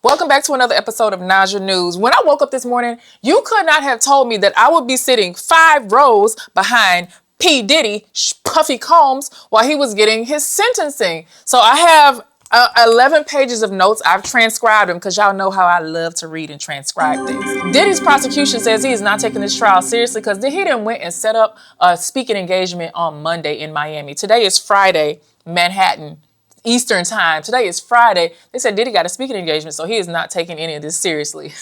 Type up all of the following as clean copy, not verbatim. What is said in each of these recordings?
Welcome back to another episode of Naja News. When I woke up this morning, you could not have told me that I would be sitting 5 rows behind P. Diddy, Puffy Combs, while he was getting his sentencing. So I have 11 pages of notes. I've transcribed them because y'all know how I love to read and transcribe things. Diddy's prosecution says he is not taking this trial seriously because he didn't went and set up a speaking engagement on Monday in Miami. Today is Friday, Manhattan, Eastern time. Today is Friday. They said Diddy got a speaking engagement, so he is not taking any of this seriously.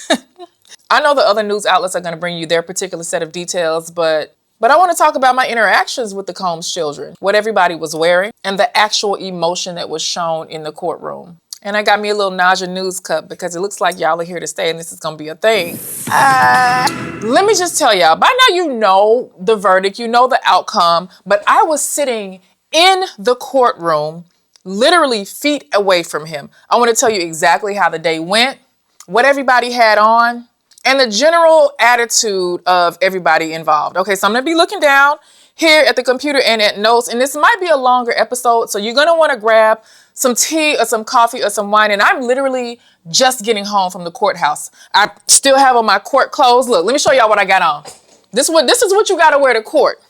I know the other news outlets are going to bring you their particular set of details, but I want to talk about my interactions with the Combs children, what everybody was wearing, and the actual emotion that was shown in the courtroom. And I got me a little Naja News cup because it looks like y'all are here to stay and this is going to be a thing. Let me just tell y'all, by now you know the verdict, you know the outcome, but I was sitting in the courtroom literally feet away from him. I want to tell you exactly how the day went, what everybody had on, and the general attitude of everybody involved. Okay, so I'm going to be looking down here at the computer and at notes, and this might be a longer episode, so you're going to want to grab some tea or some coffee or some wine, and I'm literally just getting home from the courthouse. I still have on my court clothes. Look, let me show y'all what I got on. This is what you got to wear to court.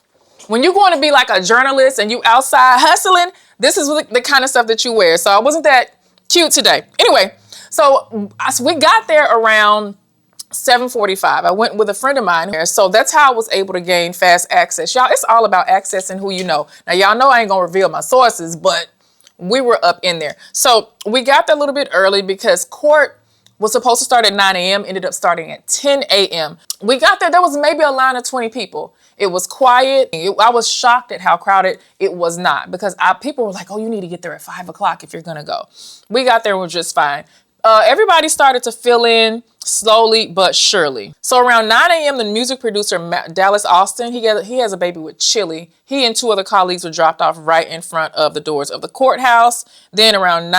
When you're going to be like a journalist and you outside hustling, this is the kind of stuff that you wear. So I wasn't that cute today. Anyway, so we got there around 7:45. I went with a friend of mine here. So that's how I was able to gain fast access. Y'all, it's all about accessing who you know. Now, y'all know I ain't going to reveal my sources, but we were up in there. So we got there a little bit early because court was supposed to start at 9 a.m., ended up starting at 10 a.m. We got there was maybe a line of 20 people. It was quiet. I was shocked at how crowded it was not because people were like, oh, you need to get there at 5 o'clock if you're going to go. We got there and were just fine. Everybody started to fill in slowly but surely. So around 9 a.m., the music producer, Dallas Austin, he has a baby with Chili. He and 2 other colleagues were dropped off right in front of the doors of the courthouse. Then around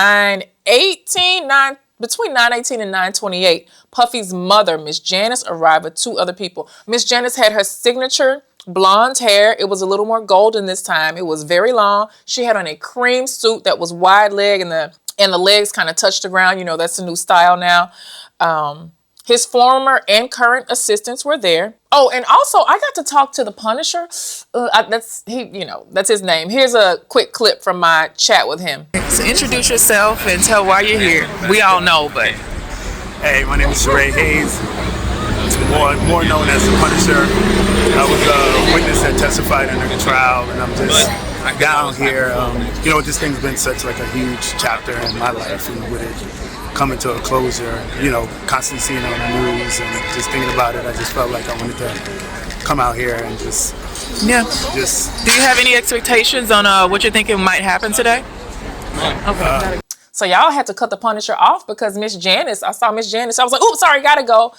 between 9:18 and 9:28, Puffy's mother, Miss Janice, arrived with 2 other people. Miss Janice had her signature blonde hair. It was a little more golden this time. It was very long. She had on a cream suit that was wide leg and the legs kind of touched the ground. You know, that's the new style now. His former and current assistants were there. Oh, and also I got to talk to the Punisher. That's his name. Here's a quick clip from my chat with him. So introduce yourself and tell why you're here. We all know, but. Hey, my name is Sheree Hayes, more known as the Punisher. I was a witness that testified under the trial, and I'm just down here. This thing's been such like a huge chapter in my life, and with it coming to a closure, constantly seeing it on the news and just thinking about it, I just felt like I wanted to come out here and just. Do you have any expectations on what you're thinking might happen today? Okay. So y'all had to cut the Punisher off because I saw Miss Janice. I was like, oops, sorry, gotta go.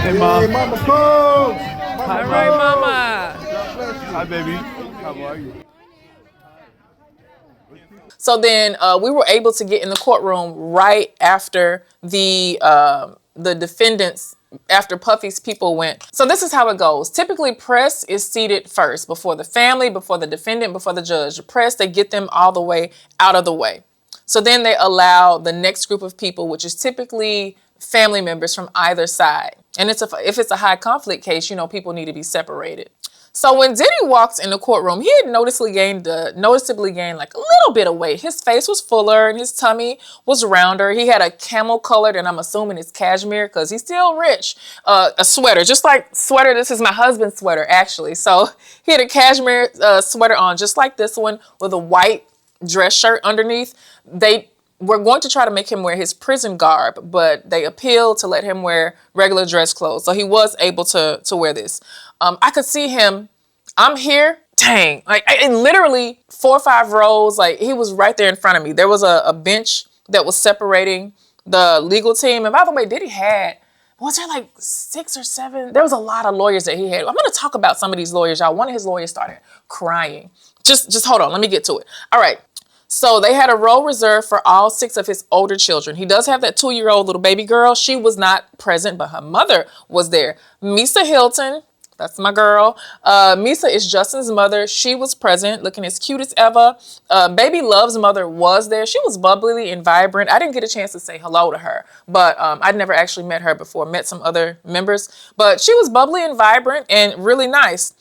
Hey, Mom. Hey, Mama Combs. All right, Mama. Hi, baby. How are you? So then we were able to get in the courtroom right after the defendants, after Puffy's people went. So this is how it goes. Typically, press is seated first before the family, before the defendant, before the judge. The press, they get them all the way out of the way. So then they allow the next group of people, which is typically family members from either side. And if it's a high conflict case, people need to be separated. So when Diddy walked in the courtroom, he had noticeably gained like a little bit of weight. His face was fuller and his tummy was rounder. He had a camel colored, and I'm assuming it's cashmere because he's still rich, a sweater, just like sweater. This is my husband's sweater, actually. So he had a cashmere sweater on, just like this one, with a white dress shirt underneath. They were going to try to make him wear his prison garb, but they appealed to let him wear regular dress clothes. So he was able to wear this. I could see him. I'm here. Dang. Like, literally 4 or 5 rows. Like, he was right there in front of me. There was a bench that was separating the legal team. And by the way, Diddy had, was there like 6 or 7? There was a lot of lawyers that he had. I'm going to talk about some of these lawyers, y'all. One of his lawyers started crying. Just hold on. Let me get to it. All right. So they had a row reserved for all 6 of his older children. He does have that 2-year-old little baby girl. She was not present, but her mother was there. Misa Hilton, That's my girl. Misa is Justin's mother. She was present, looking as cute as ever. Baby Love's mother was there. She was bubbly and vibrant. I didn't get a chance to say hello to her, but I'd never actually met her before. Met some other members, but she was bubbly and vibrant and really nice.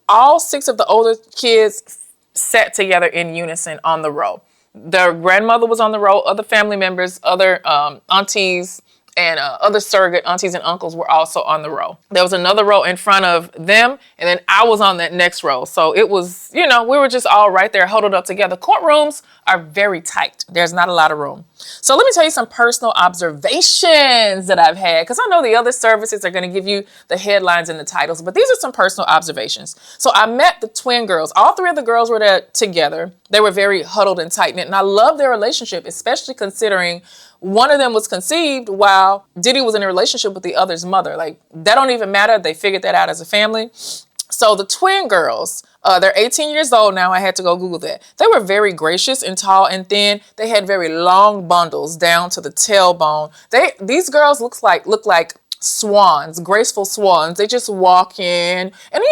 All 6 of the older kids sat together in unison on the row. Their grandmother was on the row. Other family members, other aunties, and other surrogate aunties and uncles were also on the row. There was another row in front of them, and then I was on that next row. So it was, we were just all right there, huddled up together. Courtrooms are very tight. There's not a lot of room. So let me tell you some personal observations that I've had, because I know the other services are going to give you the headlines and the titles, but these are some personal observations. So I met the twin girls. All 3 of the girls were there together. They were very huddled and tight-knit, and I love their relationship, especially considering one of them was conceived while Diddy was in a relationship with the other's mother. Like, that don't even matter. They figured that out as a family. So the twin girls, they're 18 years old now. I had to go Google that. They were very gracious and tall and thin. They had very long bundles down to the tailbone. These girls look like swans, graceful swans. They just walk in, and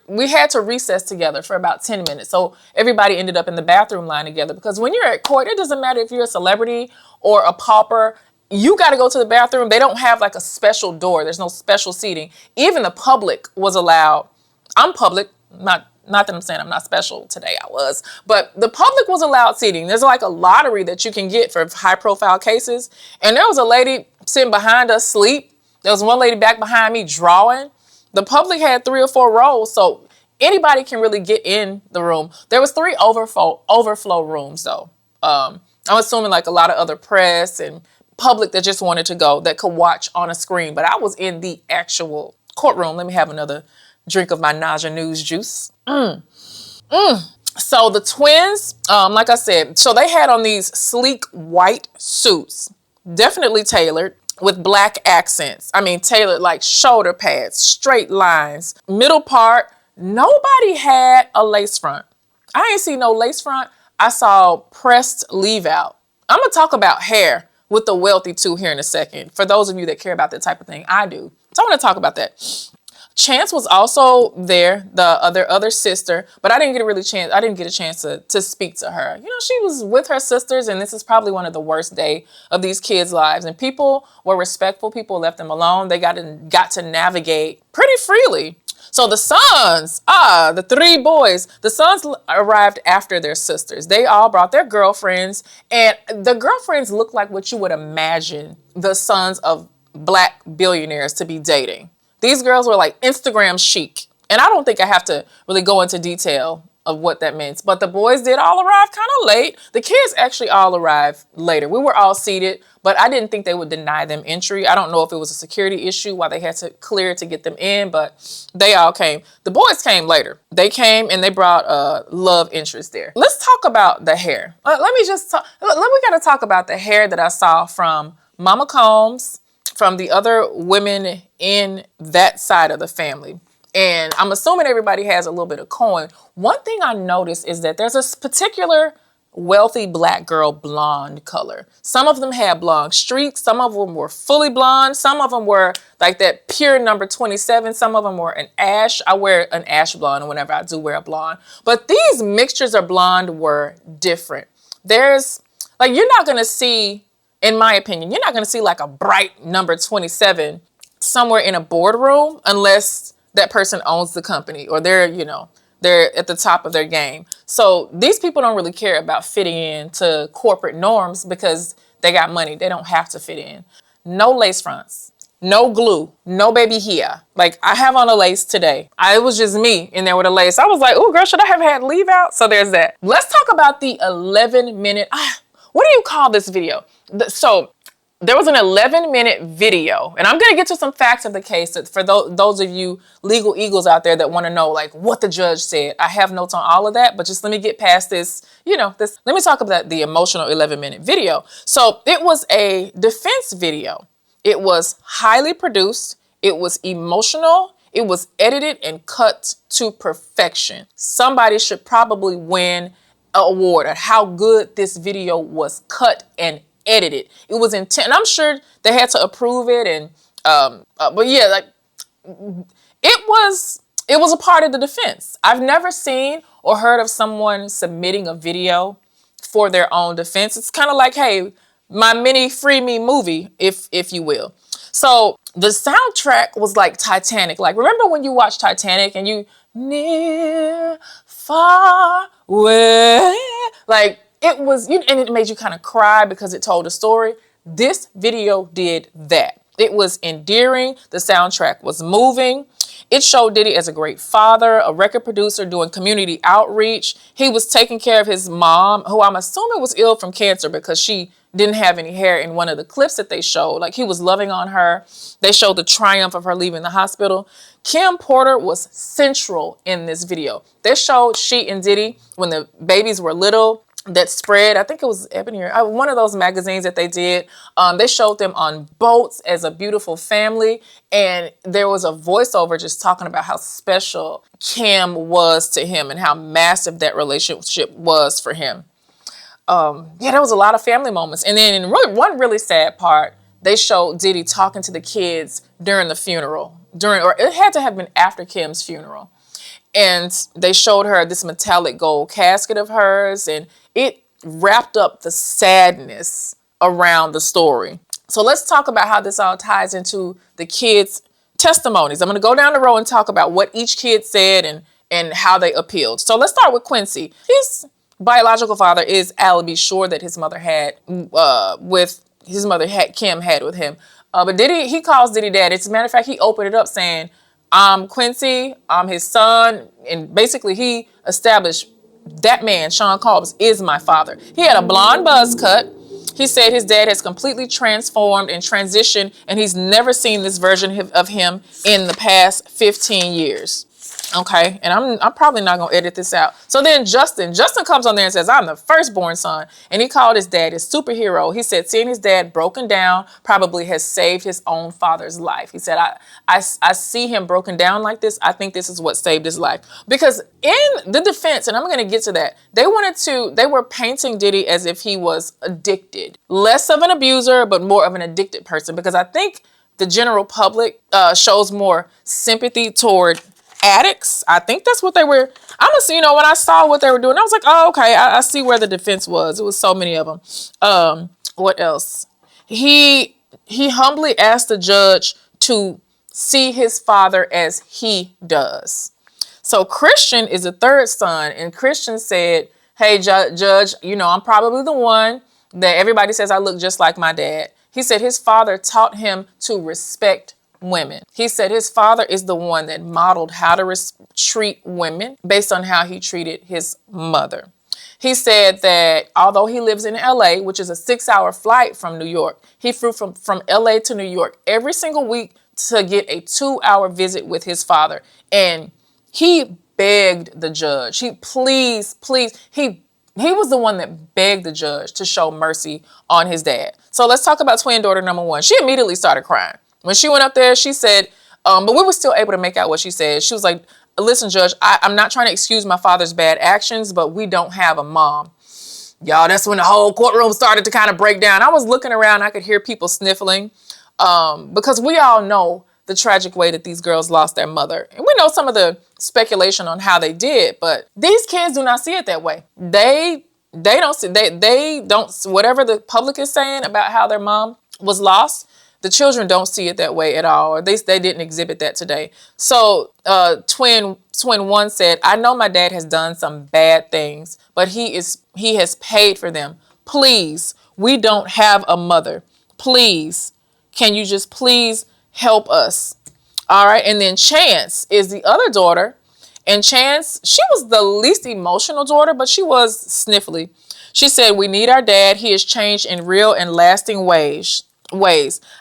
we had to recess together for about 10 minutes. So everybody ended up in the bathroom line together, because when you're at court, it doesn't matter if you're a celebrity or a pauper. You got to go to the bathroom. They don't have like a special door. There's no special seating. Even the public was allowed. I'm public, not that I'm saying I'm not special today, I was, but the public was allowed seating. There's like a lottery that you can get for high profile cases. And there was a lady sitting behind us asleep. There was one lady back behind me drawing. The public had 3 or 4 rows, so anybody can really get in the room. There was 3 overflow rooms though. I'm assuming like a lot of other press and public that just wanted to go, that could watch on a screen. But I was in the actual courtroom. Let me have another drink of my Naja News juice. So the twins, like I said, so they had on these sleek white suits, definitely tailored, with black accents. I mean, tailored like shoulder pads, straight lines, middle part. Nobody had a lace front. I ain't see no lace front. I saw pressed leave out. I'm going to talk about hair with the wealthy too here in a second. For those of you that care about that type of thing, I do. So I want to talk about that. Chance was also there, the other sister, but I didn't get a chance to speak to her. She was with her sisters, and this is probably one of the worst days of these kids' lives. And people were respectful. People left them alone. They got to navigate pretty freely. So the sons, the 3 boys, the sons arrived after their sisters. They all brought their girlfriends, and the girlfriends looked like what you would imagine the sons of black billionaires to be dating. These girls were like Instagram chic. And I don't think I have to really go into detail of what that means. But the boys did all arrive kind of late. The kids actually all arrived later. We were all seated, but I didn't think they would deny them entry. I don't know if it was a security issue why they had to clear to get them in, but they all came. The boys came later. They came and they brought love interest there. Let's talk about the hair. We got to talk about the hair that I saw from Mama Combs, from the other women in that side of the family. And I'm assuming everybody has a little bit of coin. One thing I noticed is that there's a particular wealthy black girl blonde color. Some of them had blonde streaks. Some of them were fully blonde. Some of them were like that pure number 27. Some of them were an ash. I wear an ash blonde whenever I do wear a blonde. But these mixtures of blonde were different. There's like, you're not going to see, in my opinion, you're not going to see like a bright number 27 somewhere in a boardroom unless that person owns the company or they're at the top of their game. So these people don't really care about fitting into corporate norms because they got money. They don't have to fit in. No lace fronts, no glue, no baby hair. Like I have on a lace today. It was just me in there with a lace. I was like, oh girl, should I have had leave out? So there's that. Let's talk about the 11-minute, what do you call this video? So there was an 11-minute video, and I'm going to get to some facts of the case for those of you legal eagles out there that want to know like what the judge said. I have notes on all of that, but just let me get past this, let me talk about the emotional 11-minute video. So it was a defense video. It was highly produced. It was emotional. It was edited and cut to perfection. Somebody should probably win an award at how good this video was cut and edited. It was intent. I'm sure they had to approve it, and but yeah, like it was it was a part of the defense. I've never seen or heard of someone submitting a video for their own defense. It's kind of like, hey, my mini free me movie, if you will. So the soundtrack was like Titanic. Like, remember when you watch Titanic and you near, far, away, like it was, and it made you kind of cry because it told a story. This video did that. It was endearing. The soundtrack was moving. It showed Diddy as a great father, a record producer doing community outreach. He was taking care of his mom, who I'm assuming was ill from cancer because she didn't have any hair in one of the clips that they showed. Like, he was loving on her. They showed the triumph of her leaving the hospital. Kim Porter was central in this video. They showed she and Diddy when the babies were little. That spread, I think it was Ebony or one of those magazines that they did. They showed them on boats as a beautiful family. And there was a voiceover just talking about how special Kim was to him and how massive that relationship was for him. There was a lot of family moments. And then in one really sad part, they showed Diddy talking to the kids during the funeral. Or it had to have been after Kim's funeral. And they showed her this metallic gold casket of hers, and it wrapped up the sadness around the story. So let's talk about how this all ties into the kids' testimonies. I'm going to go down the row and talk about what each kid said and how they appealed. So let's start with Quincy. His biological father is alibi sure that his mother had Kim had with him. But Diddy, he calls Diddy dad. As a matter of fact, he opened it up saying, I'm Quincy, I'm his son, and basically he established that man, Sean Combs, is my father. He had a blonde buzz cut. He said his dad has completely transformed and transitioned, and he's never seen this version of him in the past 15 years. Okay, and I'm probably not gonna edit this out. So then Justin comes on there and says, I'm the firstborn son. And he called his dad his superhero. He said seeing his dad broken down probably has saved his own father's life. He said, I see him broken down like this. I think this is what saved his life. Because in the defense, and I'm gonna get to that, they were painting Diddy as if he was addicted. Less of an abuser, but more of an addicted person. Because I think the general public shows more sympathy toward addicts. I think that's what they were. When I saw what they were doing, I was like, oh, okay, I see where the defense was. It was so many of them. What else? He humbly asked the judge to see his father as he does. So Christian is the third son, and Christian said, hey, judge, I'm probably the one that everybody says I look just like my dad. He said his father taught him to respect women. He said his father is the one that modeled how to treat women based on how he treated his mother. He said that although he lives in LA, which is a 6-hour flight from New York, he flew from LA to New York every single week to get a 2-hour visit with his father. And he begged the judge. He was the one that begged the judge to show mercy on his dad. So let's talk about twin daughter number one. She immediately started crying. When she went up there, she said, but we were still able to make out what she said. She was like, listen, judge, I'm not trying to excuse my father's bad actions, but we don't have a mom. Y'all, that's when the whole courtroom started to kind of break down. I was looking around, I could hear people sniffling because we all know the tragic way that these girls lost their mother. And we know some of the speculation on how they did, but these kids do not see it that way. They don't see, they don't, whatever the public is saying about how their mom was lost, the children don't see it that way at all, or they didn't exhibit that today. So twin one said, I know my dad has done some bad things, but he has paid for them. Please, we don't have a mother. Please, can you just please help us? All right. And then Chance is the other daughter. And Chance, she was the least emotional daughter, but she was sniffly. She said, we need our dad. He has changed in real and lasting ways.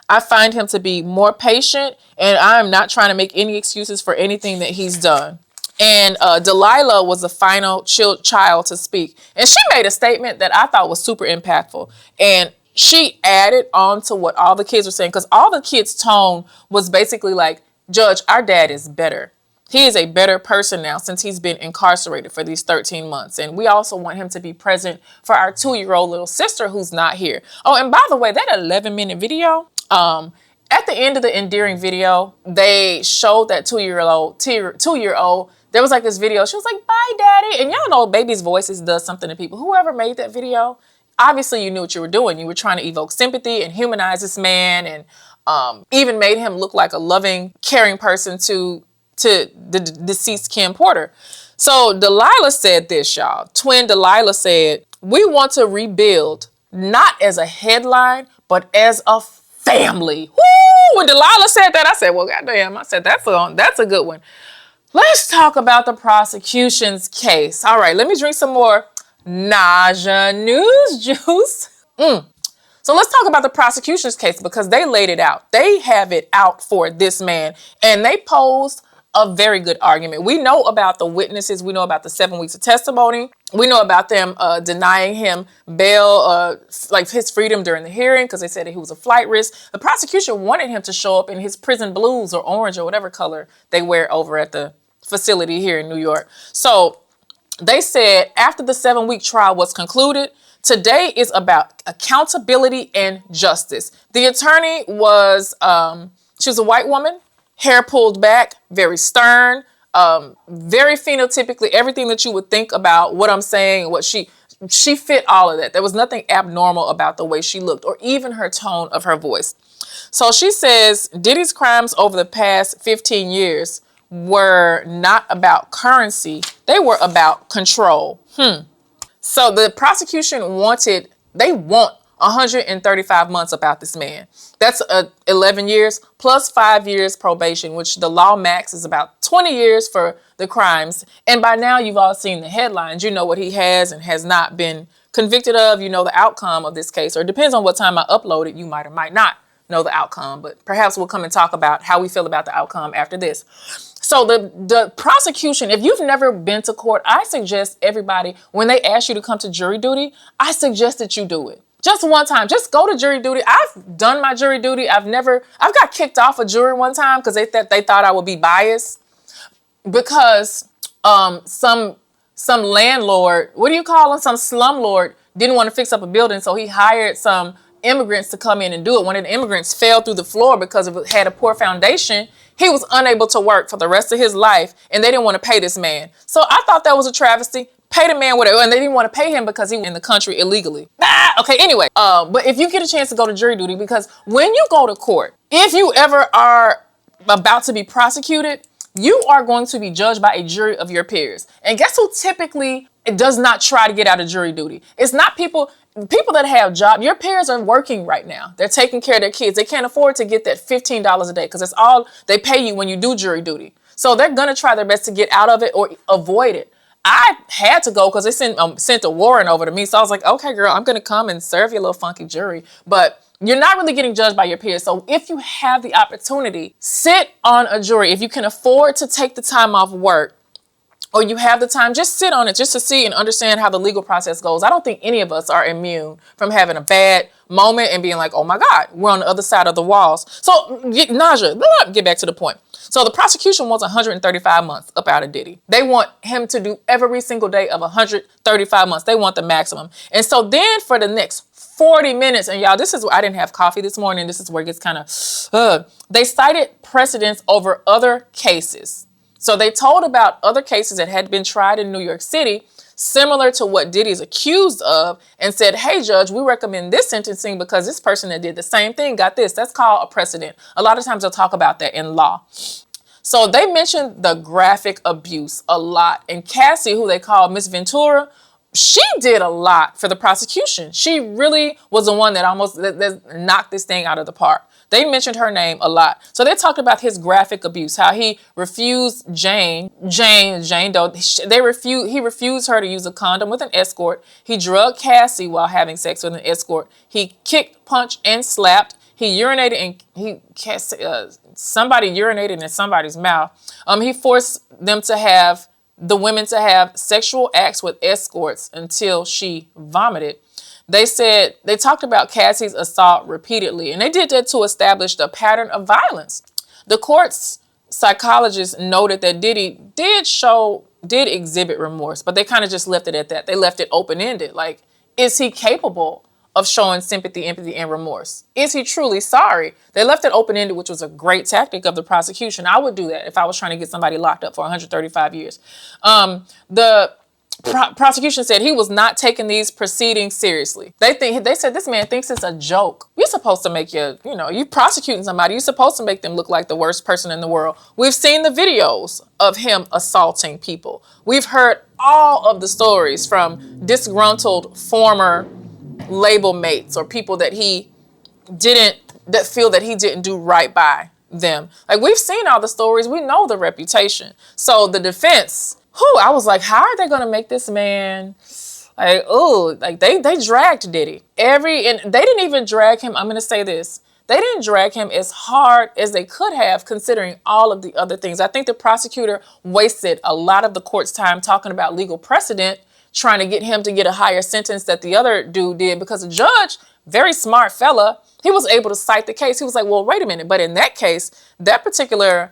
I find him to be more patient, and I'm not trying to make any excuses for anything that he's done. And Delilah was the final child to speak. And she made a statement that I thought was super impactful. And she added on to what all the kids were saying, because all the kids' tone was basically like, Judge, our dad is better. He is a better person now since he's been incarcerated for these 13 months. And we also want him to be present for our 2-year-old little sister who's not here. Oh, and by the way, that 11-minute video, At the end of the endearing video, they showed that two-year-old. There was like this video. She was like, "Bye, daddy." And y'all know baby's voices does something to people. Whoever made that video, obviously you knew what you were doing. You were trying to evoke sympathy and humanize this man, and even made him look like a loving, caring person to the deceased Kim Porter. So Delilah said this, y'all. Twin Delilah said, "We want to rebuild, not as a headline, but as a family." Woo! When Delilah said that, I said, well, goddamn, I said, that's a good one. Let's talk about the prosecution's case. All right, let me drink some more nausea news juice. So let's talk about the prosecution's case, because they laid it out. They have it out for this man, and they posed a very good argument. We know about the witnesses. We know about the 7 weeks of testimony. We know about them denying him bail, like his freedom during the hearing, because they said that he was a flight risk. The prosecution wanted him to show up in his prison blues or orange or whatever color they wear over at the facility here in New York. So they said after the 7-week trial was concluded, today is about accountability and justice. The attorney was, she was a white woman, hair pulled back, very stern, very phenotypically, everything that you would think about what I'm saying, what she fit all of that. There was nothing abnormal about the way she looked or even her tone of her voice. So she says Diddy's crimes over the past 15 years were not about currency. They were about control. So the prosecution want 135 months about this man. That's 11 years plus 5 years probation, which the law max is about 20 years for the crimes. And by now you've all seen the headlines. You know what he has and has not been convicted of. You know the outcome of this case, or it depends on what time I upload it. You might or might not know the outcome, but perhaps we'll come and talk about how we feel about the outcome after this. So the prosecution, if you've never been to court, I suggest everybody, when they ask you to come to jury duty, I suggest that you do it. Just one time, just go to jury duty. I've done my jury duty. I've got kicked off a jury one time because they thought I would be biased because some landlord, what do you call him? Some slumlord didn't want to fix up a building, so he hired some immigrants to come in and do it. One of the immigrants fell through the floor because it had a poor foundation. He was unable to work for the rest of his life, and they didn't want to pay this man. So I thought that was a travesty. Pay the man whatever, and they didn't want to pay him because he was in the country illegally. Okay, anyway. But if you get a chance to go to jury duty, because when you go to court, if you ever are about to be prosecuted, you are going to be judged by a jury of your peers. And guess who typically does not try to get out of jury duty? It's not people that have jobs. Your peers are working right now. They're taking care of their kids. They can't afford to get that $15 a day because that's all they pay you when you do jury duty. So they're going to try their best to get out of it or avoid it. I had to go because they sent a warrant over to me. So I was like, okay, girl, I'm going to come and serve your little funky jury. But you're not really getting judged by your peers. So if you have the opportunity, sit on a jury. If you can afford to take the time off work, or you have the time, just sit on it just to see and understand how the legal process goes. I don't think any of us are immune from having a bad moment and being like, oh my God, we're on the other side of the walls. So get back to the point. So the prosecution wants 135 months up out of Diddy. They want him to do every single day of 135 months. They want the maximum. And so then for the next 40 minutes, and y'all, this is where I didn't have coffee this morning. This is where it gets kind of, they cited precedents over other cases. So they told about other cases that had been tried in New York City, similar to what Diddy's accused of, and said, hey, judge, we recommend this sentencing because this person that did the same thing got this. That's called a precedent. A lot of times they'll talk about that in law. So they mentioned the graphic abuse a lot. And Cassie, who they call Miss Ventura, she did a lot for the prosecution. She really was the one that almost that knocked this thing out of the park. They mentioned her name a lot. So they talked about his graphic abuse, how he refused Jane Doe. He refused her to use a condom with an escort. He drugged Cassie while having sex with an escort. He kicked, punched, and slapped. He urinated and somebody urinated in somebody's mouth. He forced the women to have sexual acts with escorts until she vomited. They talked about Cassie's assault repeatedly, and they did that to establish a pattern of violence. The court's psychologist noted that Diddy did exhibit remorse, but they kind of just left it at that. They left it open-ended. Like, is he capable of showing sympathy, empathy, and remorse. Is he truly sorry? They left it open-ended, which was a great tactic of the prosecution. I would do that if I was trying to get somebody locked up for 135 years. The prosecution said he was not taking these proceedings seriously. They said this man thinks it's a joke. You're supposed to make you prosecuting somebody, you're supposed to make them look like the worst person in the world. We've seen the videos of him assaulting people. We've heard all of the stories from disgruntled former label mates or people that feel that he didn't do right by them. Like, we've seen all the stories. We know the reputation. So the defense, I was like, how are they going to make this man they dragged Diddy. And they didn't even drag him. I'm going to say this. They didn't drag him as hard as they could have, considering all of the other things. I think the prosecutor wasted a lot of the court's time talking about legal precedent, trying to get him to get a higher sentence that the other dude did, because the judge, very smart fella, he was able to cite the case. He was like, well, wait a minute. But in that case, that particular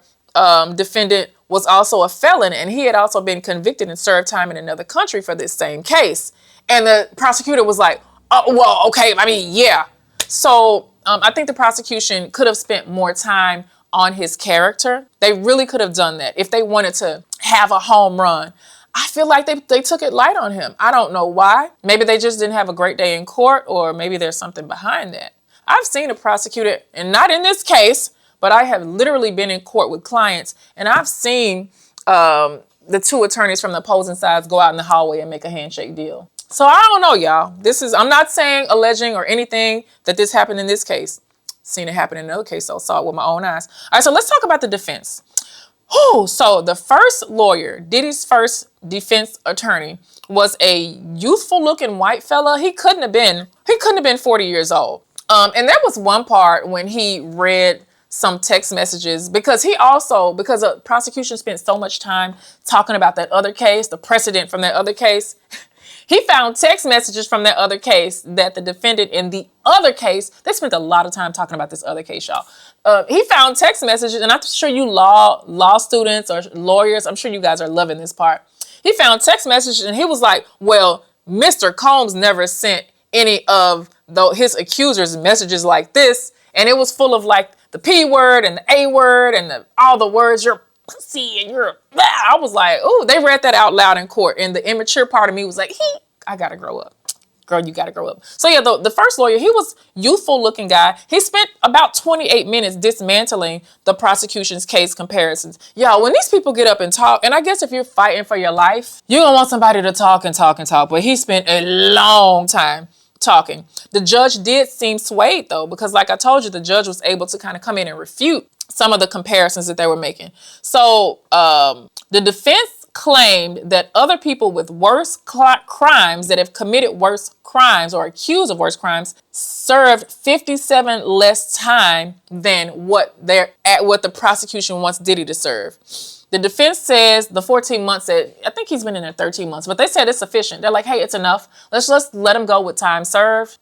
defendant was also a felon, and he had also been convicted and served time in another country for this same case. And the prosecutor was like, oh, well, okay, I mean, yeah. So I think the prosecution could have spent more time on his character. They really could have done that if they wanted to have a home run. I feel like they took it light on him. I don't know why. Maybe they just didn't have a great day in court, or maybe there's something behind that. I've seen a prosecutor, and not in this case, but I have literally been in court with clients, and I've seen the two attorneys from the opposing sides go out in the hallway and make a handshake deal. So I don't know, y'all. I'm not saying, alleging, or anything that this happened in this case. Seen it happen in another case, so I saw it with my own eyes. All right, so let's talk about the defense. So the first lawyer, Diddy's first defense attorney, was a youthful looking white fella. He couldn't have been 40 years old. And there was one part when he read some text messages, because the prosecution spent so much time talking about that other case, the precedent from that other case. He found text messages from that other case that the defendant in the other case, they spent a lot of time talking about this other case, y'all. He found text messages, and I'm sure you law students or lawyers, I'm sure you guys are loving this part. He found text messages, and he was like, well, Mr. Combs never sent any of his accusers messages like this, and it was full of like the P word and the A word and all the words, you're pussy and you're blah. I was like, ooh, they read that out loud in court, and the immature part of me was like, I gotta grow up. Girl, you gotta grow up. So yeah, the first lawyer, he was youthful looking guy. He spent about 28 minutes dismantling the prosecution's case comparisons. Y'all, when these people get up and talk, and I guess if you're fighting for your life, you're gonna want somebody to talk and talk and talk, but he spent a long time talking. The judge did seem swayed though, because like I told you, the judge was able to kind of come in and refute some of the comparisons that they were making. So the defense claimed that other people with worse crimes, that have committed worse crimes or accused of worse crimes, served 57 less time than what the prosecution wants Diddy to serve. The defense says the 14 months I think he's been in there 13 months, but they said it's sufficient. They're like, hey, it's enough. Let's let him go with time served.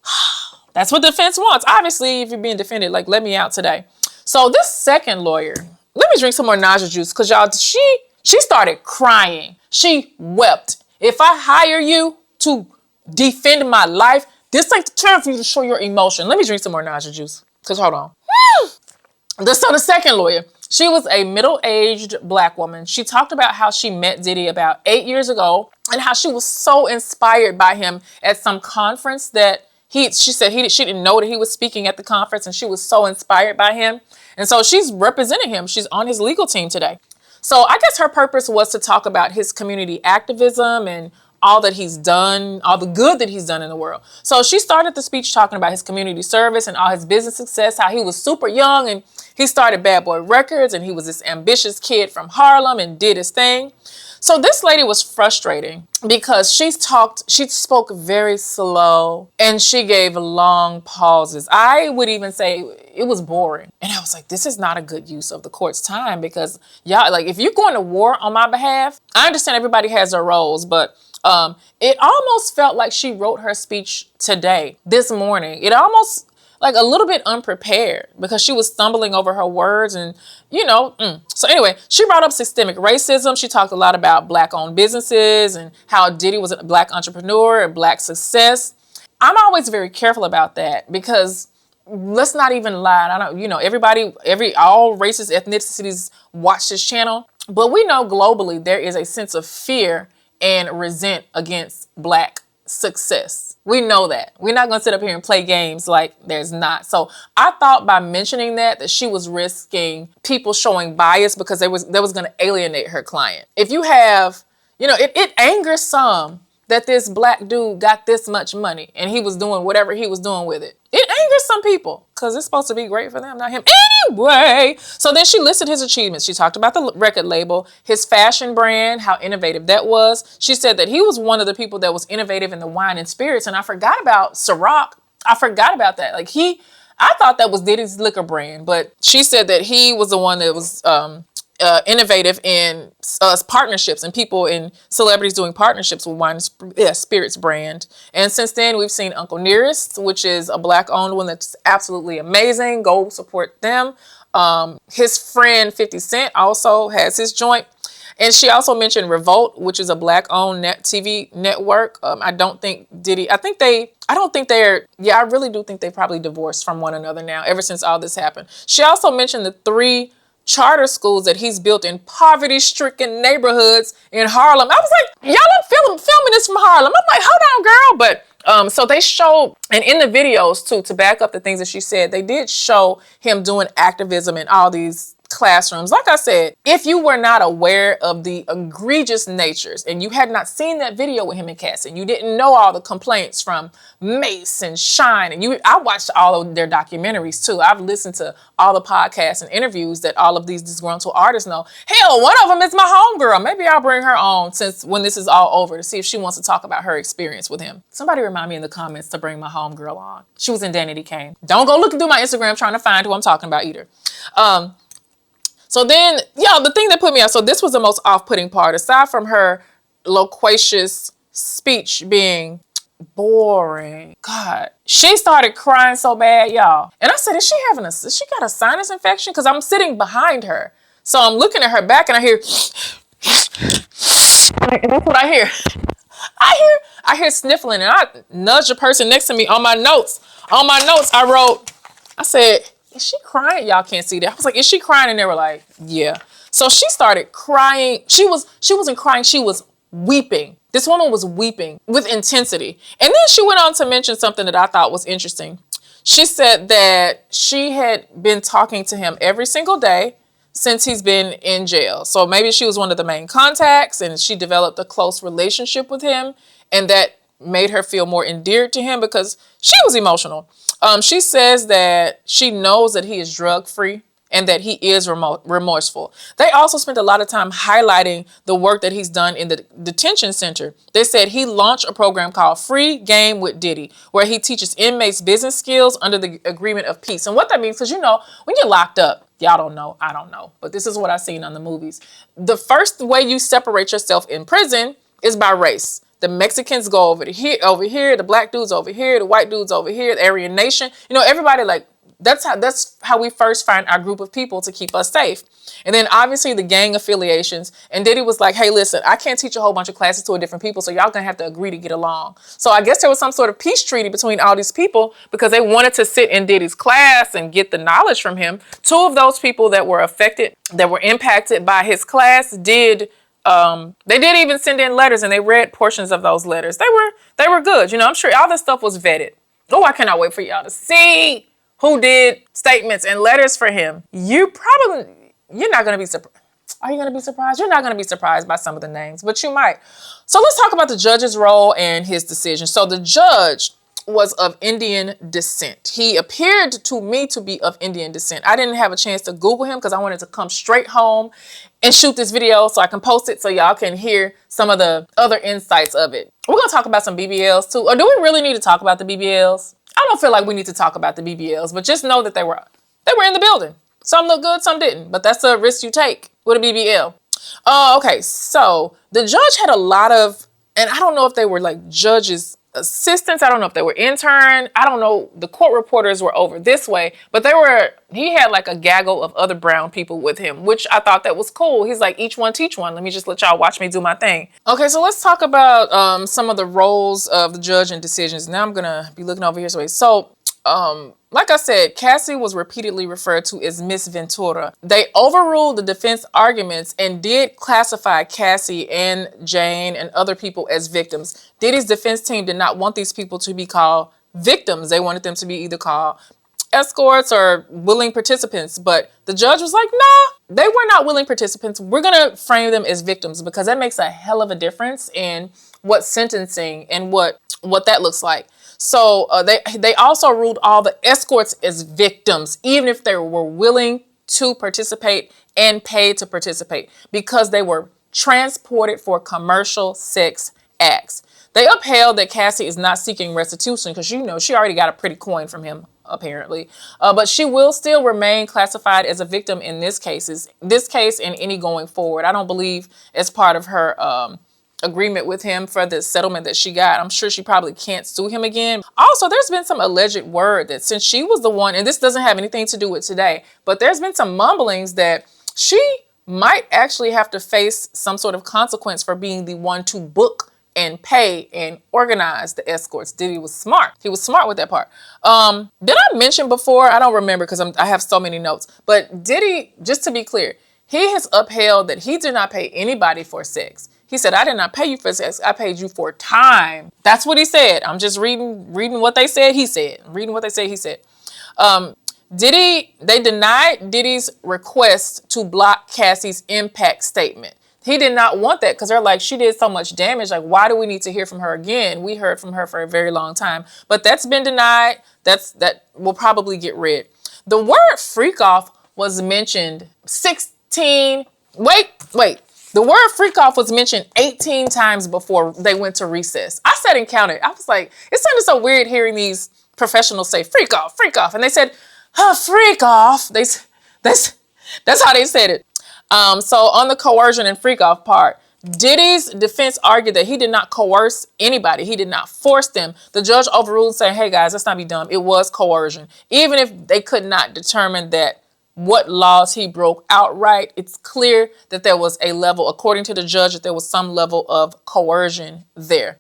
That's what the defense wants. Obviously, if you're being defended, like, let me out today. So this second lawyer, let me drink some more nausea juice, because y'all, she started crying. She wept. If I hire you to defend my life, this ain't the time for you to show your emotion. Let me drink some more nausea juice, because hold on. So the second lawyer, she was a middle-aged black woman. She talked about how she met Diddy about 8 years ago, and how she was so inspired by him at some conference that she said she didn't know that he was speaking at the conference, and she was so inspired by him. And so she's representing him. She's on his legal team today. So I guess her purpose was to talk about his community activism and all that he's done, all the good that he's done in the world. So she started the speech talking about his community service and all his business success, how he was super young and he started Bad Boy Records, and he was this ambitious kid from Harlem and did his thing. So this lady was frustrating because she spoke very slow, and she gave long pauses. I would even say it was boring. And I was like, this is not a good use of the court's time, because y'all, like, if you're going to war on my behalf, I understand everybody has their roles, but it almost felt like she wrote her speech this morning. It almost like a little bit unprepared, because she was stumbling over her words and, So anyway, she brought up systemic racism. She talked a lot about black-owned businesses and how Diddy was a black entrepreneur and black success. I'm always very careful about that because let's not even lie. I don't, all races, ethnicities watch this channel, but we know globally there is a sense of fear and resent against Black success. We know that. We're not going to sit up here and play games like there's not. So I thought by mentioning that she was risking people showing bias because that was going to alienate her client. If you have, it angers some that this Black dude got this much money and he was doing whatever he was doing with it. It angers some people because it's supposed to be great for them, not him. Anyway, so then she listed his achievements. She talked about the record label, his fashion brand, how innovative that was. She said that he was one of the people that was innovative in the wine and spirits. And I forgot about Ciroc. I forgot about that. I thought that was Diddy's liquor brand, but she said that he was the one that was innovative in partnerships and people and celebrities doing partnerships with wine and spirits brand. And since then, we've seen Uncle Nearest, which is a Black owned one that's absolutely amazing. Go support them. His friend 50 Cent also has his joint. And she also mentioned Revolt, which is a Black owned TV network. I don't think Diddy, I really do think they probably divorced from one another now ever since all this happened. She also mentioned the 3 charter schools that he's built in poverty-stricken neighborhoods in Harlem. I was like, y'all, I'm filming this from Harlem. I'm like, hold on, girl. But so they showed, and in the videos too, to back up the things that she said, they did show him doing activism in all these classrooms. Like I said, if you were not aware of the egregious natures and you had not seen that video with him and Cass and you didn't know all the complaints from Mace and Shine, and I watched all of their documentaries too. I've listened to all the podcasts and interviews that all of these disgruntled artists know. Hell, one of them is my homegirl. Maybe I'll bring her on when this is all over to see if she wants to talk about her experience with him. Somebody remind me in the comments to bring my homegirl on. She was in Danity Kane. Don't go looking through my Instagram trying to find who I'm talking about either. So then, the thing that put me out, so this was the most off-putting part, aside from her loquacious speech being boring. God, she started crying so bad, y'all. And I said, is she got a sinus infection? Because I'm sitting behind her. So I'm looking at her back and I hear, and that's what I hear. I hear sniffling, and I nudged the person next to me on my notes. On my notes, I said, is she crying? Y'all can't see that. I was like, is she crying? And they were like, yeah. So she started crying. She wasn't crying. She was weeping. This woman was weeping with intensity. And then she went on to mention something that I thought was interesting. She said that she had been talking to him every single day since he's been in jail. So maybe she was one of the main contacts and she developed a close relationship with him, and that made her feel more endeared to him because she was emotional. She says that she knows that he is drug-free and that he is remorseful. They also spent a lot of time highlighting the work that he's done in the detention center. They said he launched a program called Free Game with Diddy, where he teaches inmates business skills under the agreement of peace. And what that means, because when you're locked up, y'all don't know, I don't know, but this is what I've seen on the movies. The first way you separate yourself in prison is by race. The Mexicans go over here, the Black dudes over here, the white dudes over here, the Aryan Nation. Everybody that's how we first find our group of people to keep us safe. And then obviously the gang affiliations. And Diddy was like, hey, listen, I can't teach a whole bunch of classes to different people, so y'all gonna have to agree to get along. So I guess there was some sort of peace treaty between all these people because they wanted to sit in Diddy's class and get the knowledge from him. 2 of those people that were impacted by his class they did even send in letters, and they read portions of those letters. They were good. I'm sure all this stuff was vetted. Oh, I cannot wait for y'all to see who did statements and letters for him. You're not going to be surprised. Are you going to be surprised? You're not going to be surprised by some of the names, but you might. So let's talk about the judge's role and his decision. So the judge was of Indian descent. He appeared to me to be of Indian descent. I didn't have a chance to Google him because I wanted to come straight home and shoot this video so I can post it so y'all can hear some of the other insights of it. We're going to talk about some BBLs too. Or do we really need to talk about the BBLs? I don't feel like we need to talk about the BBLs, but just know that they were in the building. Some look good, some didn't, but that's a risk you take with a BBL. Okay, so the judge had a lot of, and I don't know if they were like judges assistants. I don't know if they were intern. I don't know. The court reporters were over this way, but he had like a gaggle of other brown people with him, which I thought that was cool. He's like, each one teach one. Let me just let y'all watch me do my thing. Okay, so let's talk about some of the roles of the judge and decisions. Now I'm gonna be looking over here. So like I said, Cassie was repeatedly referred to as Miss Ventura. They overruled the defense arguments and did classify Cassie and Jane and other people as victims. Diddy's defense team did not want these people to be called victims. They wanted them to be either called escorts or willing participants. But the judge was like, nah, they were not willing participants. We're going to frame them as victims because that makes a hell of a difference in what sentencing and what that looks like. So they also ruled all the escorts as victims, even if they were willing to participate and paid to participate, because they were transported for commercial sex acts. They upheld that Cassie is not seeking restitution because, she already got a pretty coin from him, apparently. But she will still remain classified as a victim in this case and any going forward. I don't believe as part of her agreement with him for the settlement that she got, I'm sure she probably can't sue him again. Also, there's been some alleged word that since she was the one, and this doesn't have anything to do with today, but there's been some mumblings that she might actually have to face some sort of consequence for being the one to book and pay and organize the escorts. Diddy was smart. He was smart with that part. Did I mention before? I don't remember because I have so many notes. But Diddy, just to be clear, he has upheld that he did not pay anybody for sex. He said, I did not pay you for sex. I paid you for time. That's what he said. I'm just reading what they said. He said, reading what they said. He said, they denied Diddy's request to block Cassie's impact statement. He did not want that because they're like, she did so much damage. Like, why do we need to hear from her again? We heard from her for a very long time, but that's been denied. That will probably get rid. The word freak off was mentioned 16. Wait. The word freak off was mentioned 18 times before they went to recess. I sat and counted. I was like, it sounded so weird hearing these professionals say freak off. And they said, freak off. That's how they said it. So on the coercion and freak off part, Diddy's defense argued that he did not coerce anybody. He did not force them. The judge overruled saying, hey guys, let's not be dumb. It was coercion. Even if they could not determine that what laws he broke outright, it's clear that there was a level, according to the judge, that there was some level of coercion there.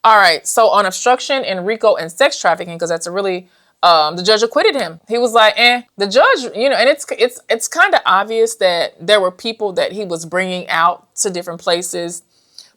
All right, so on obstruction and RICO and sex trafficking, because that's a really, the judge acquitted him. He was like, the judge, and it's kind of obvious that there were people that he was bringing out to different places,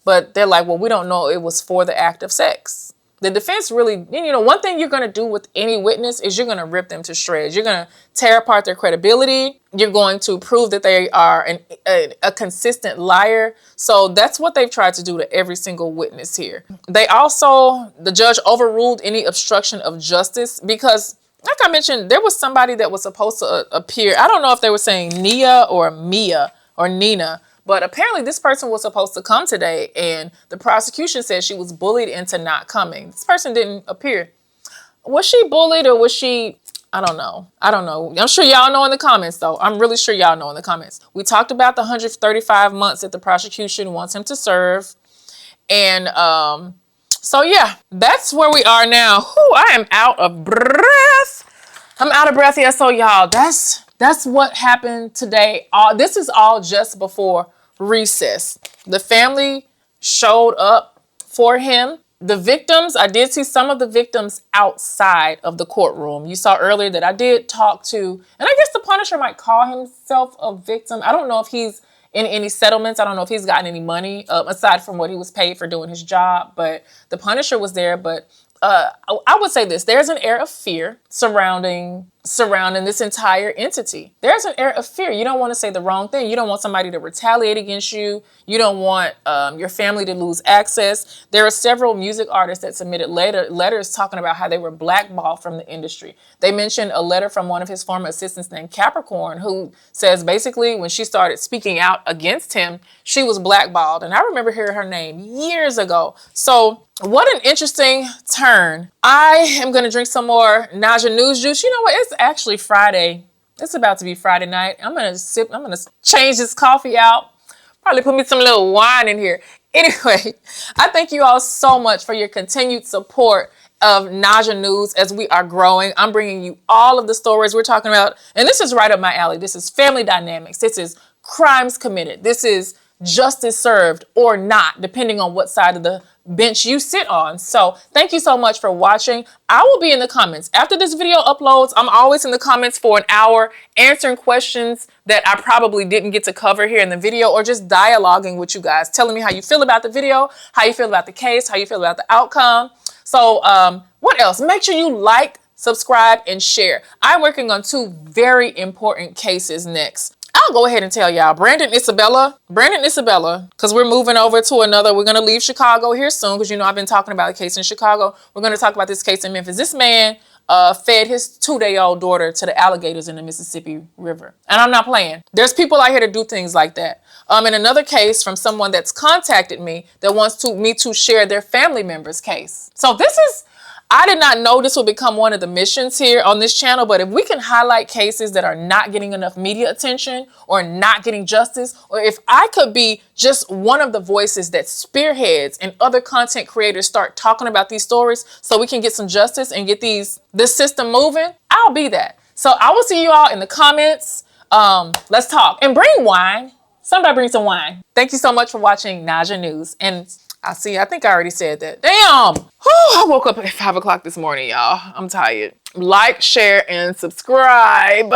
but they're like, well, we don't know it was for the act of sex. The defense really, one thing you're going to do with any witness is you're going to rip them to shreds. You're going to tear apart their credibility. You're going to prove that they are a consistent liar. So that's what they've tried to do to every single witness here. The judge overruled any obstruction of justice because, like I mentioned, there was somebody that was supposed to appear. I don't know if they were saying Nia or Mia or Nina, but apparently this person was supposed to come today, and the prosecution said she was bullied into not coming. This person didn't appear. Was she bullied or was she... I don't know. I'm sure y'all know in the comments, though. I'm really sure y'all know in the comments. We talked about the 135 months that the prosecution wants him to serve. And so, yeah, that's where we are now. Whew, I am out of breath. I'm out of breath here. So, y'all, that's what happened today. This is all just before recess. The family showed up for him. The victims, I did see some of the victims outside of the courtroom. You saw earlier that I did talk to, and I guess the Punisher might call himself a victim. I don't know if he's in any settlements. I don't know if he's gotten any money aside from what he was paid for doing his job. But the Punisher was there. But I would say this. There's an air of fear surrounding this entire entity. There's an air of fear. You don't want to say the wrong thing. You don't want somebody to retaliate against you. You don't want your family to lose access. There are several music artists that submitted letters talking about how they were blackballed from the industry. They mentioned a letter from one of his former assistants named Capricorn, who says basically when she started speaking out against him, she was blackballed. And I remember hearing her name years ago. So what an interesting turn. I am going to drink some more Naja News juice. You know what? It's actually Friday. It's about to be Friday night. I'm going to change this coffee out. Probably put me some little wine in here. Anyway, I thank you all so much for your continued support of Naja News as we are growing. I'm bringing you all of the stories we're talking about. And this is right up my alley. This is family dynamics. This is crimes committed. This is justice served or not, depending on what side of the bench you sit on. So thank you so much for watching. I will be in the comments. After this video uploads, I'm always in the comments for an hour answering questions that I probably didn't get to cover here in the video, or just dialoguing with you guys, telling me how you feel about the video, how you feel about the case, how you feel about the outcome. So what else? Make sure you like, subscribe, and share. I'm working on 2 very important cases next. I'll go ahead and tell y'all, Brandon Isabella, because we're moving over to another. We're going to leave Chicago here soon because, you know, I've been talking about a case in Chicago. We're going to talk about this case in Memphis. This man fed his 2-day-old daughter to the alligators in the Mississippi River. And I'm not playing. There's people out here to do things like that. In another case from someone that's contacted me that wants me to share their family member's case. So this is, I did not know this would become one of the missions here on this channel, but if we can highlight cases that are not getting enough media attention or not getting justice, or if I could be just one of the voices that spearheads and other content creators start talking about these stories so we can get some justice and get this system moving, I'll be that. So I will see you all in the comments. Let's talk. And bring wine. Somebody bring some wine. Thank you so much for watching Naja News. And I think I already said that. Damn. Whew, I woke up at 5 o'clock this morning, y'all. I'm tired. Like, share, and subscribe.